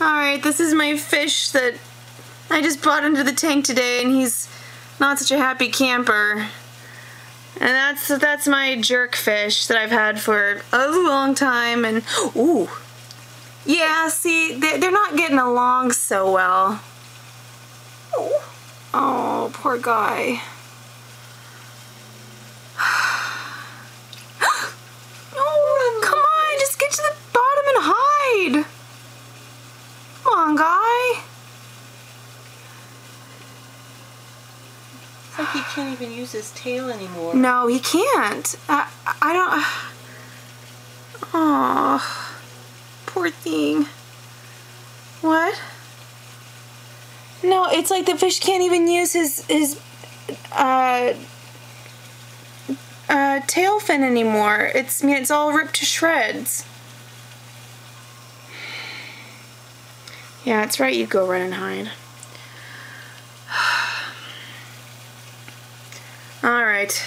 Alright, this is my fish that I just brought into the tank today, and he's not such a happy camper. And that's my jerk fish that I've had for a long time, and ooh. Yeah, see, they're not getting along so well. Oh, poor guy. Oh, come on, just get to the bottom and hide. Come on, guy. It's like he can't even use his tail anymore. No, he can't. I don't... Oh, poor thing. What? No, it's like the fish can't even use his tail fin anymore. It's all ripped to shreds. Yeah, it's right. You go run and hide. All right.